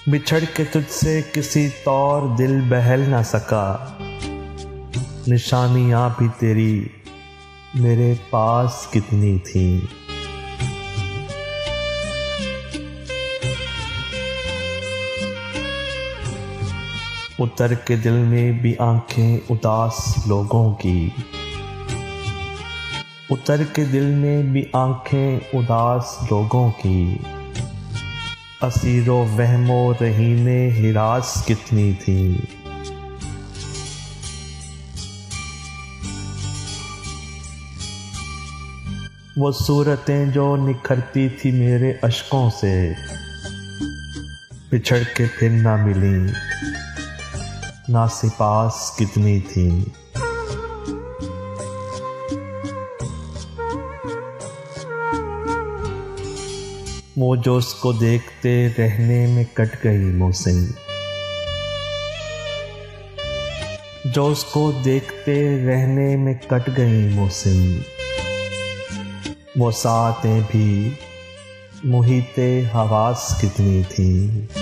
बिछड़ के तुझसे किसी तौर दिल बहल ना सका, निशानियां भी तेरी मेरे पास कितनी थी। उतर के दिल में भी आंखें उदास लोगों की, उतर के दिल में भी आंखें उदास लोगों की। असीरो वहमो रहीने हिरास कितनी थी। वो सूरतें जो निखरती थी मेरे अश्कों से, बिछड़ के फिर ना मिली, नासिपास कितनी थी। वो जो उसको देखते रहने में कट गई मुझसे, जो उसको देखते रहने में कट गई मुझसे। वो सातें भी मुहिते हवास कितनी थी।